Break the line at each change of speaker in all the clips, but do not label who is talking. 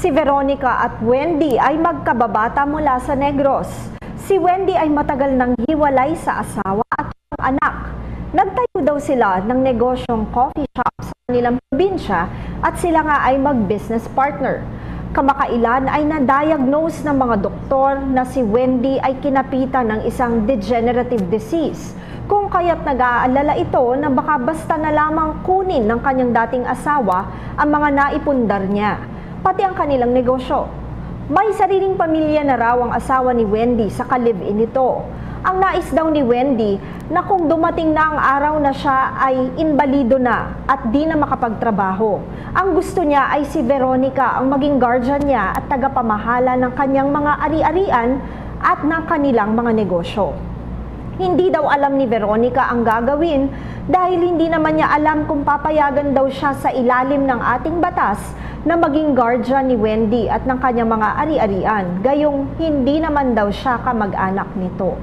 Si Veronica at Wendy ay magkababata mula sa Negros. Si Wendy ay matagal nang hiwalay sa asawa at anak. Nagtayo daw sila ng negosyong coffee shop sa kanilang probinsya at sila nga ay mag-business partner. Kamakailan ay na-diagnose ng mga doktor na si Wendy ay kinapitan ng isang degenerative disease. Kung kaya't nag-aalala ito na baka basta na lamang kunin ng kanyang dating asawa ang mga naipundar niya, pati ang kanilang negosyo. May sariling pamilya na raw ang asawa ni Wendy sa ka-live-in nito. Ang nais daw ni Wendy na kung dumating na ang araw na siya ay inbalido na at di na makapagtrabaho, ang gusto niya ay si Veronica ang maging guardian niya at tagapamahala ng kanyang mga ari-arian at ng kanilang mga negosyo. Hindi daw alam ni Veronica ang gagawin dahil hindi naman niya alam kung papayagan daw siya sa ilalim ng ating batas na maging guardian ni Wendy at ng kanyang mga ari-arian, gayong hindi naman daw siya kamag-anak nito.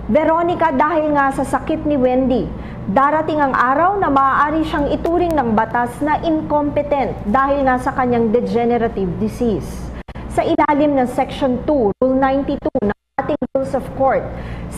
Veronica, dahil nga sa sakit ni Wendy, darating ang araw na maaari siyang ituring ng batas na incompetent dahil nga sa kanyang degenerative disease. Sa ilalim ng Section 2, Rule 92 ng ating Rules of Court,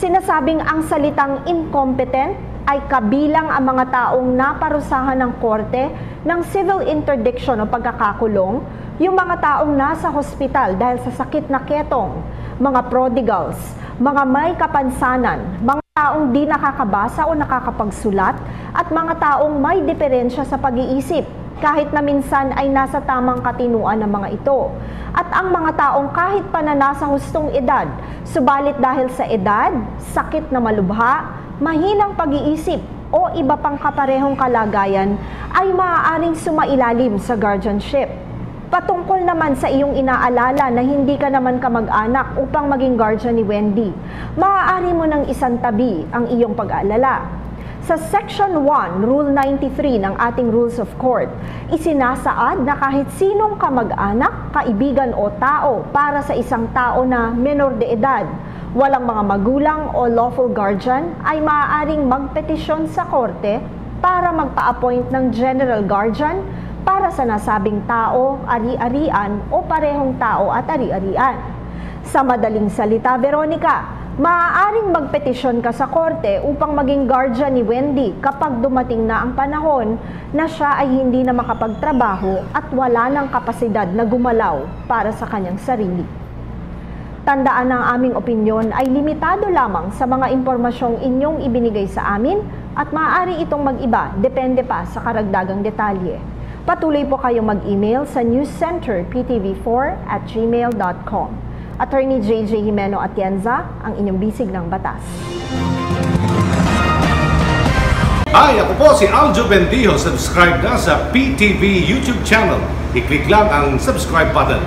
sinasabing ang salitang incompetent ay kabilang ang mga taong naparusahan ng korte ng civil interdiction o pagkakakulong, yung mga taong nasa hospital dahil sa sakit na ketong, mga prodigals, mga may kapansanan, mga taong di nakakabasa o nakakapagsulat, at mga taong may diferensya sa pag-iisip, kahit na minsan ay nasa tamang katinuan ng mga ito. At ang mga taong kahit pa na nasa hustong edad, subalit dahil sa edad, sakit na malubha, mahinang pag-iisip, o iba pang kaparehong kalagayan, ay maaaring sumailalim sa guardianship. Patungkol naman sa iyong inaalala na hindi ka naman kamag-anak upang maging guardian ni Wendy, maaari mo nang isantabi ang iyong pag-aalala. Sa Section 1, Rule 93 ng ating Rules of Court, isinasaad na kahit sinong kamag-anak, kaibigan o tao para sa isang tao na menor de edad, walang mga magulang o lawful guardian ay maaaring magpetisyon sa korte para magpa-appoint ng general guardian para sa nasabing tao, ari-arian o parehong tao at ari-arian. Sa madaling salita, Veronica, maaaring magpetisyon ka sa korte upang maging guardian ni Wendy kapag dumating na ang panahon na siya ay hindi na makapagtrabaho at wala ng kapasidad na gumalaw para sa kanyang sarili. Tandaan ang aming opinyon ay limitado lamang sa mga impormasyong inyong ibinigay sa amin at maaari itong mag-iba depende pa sa karagdagang detalye. Patuloy po kayong mag-email sa newscenter.ptv4@gmail.com. Attorney JJ Jimeno Atienza, ang inyong bisig ng batas.
Hi, ako po si Aljo Bendijo. Subscribe na sa PTV YouTube channel. I-click lang ang subscribe button.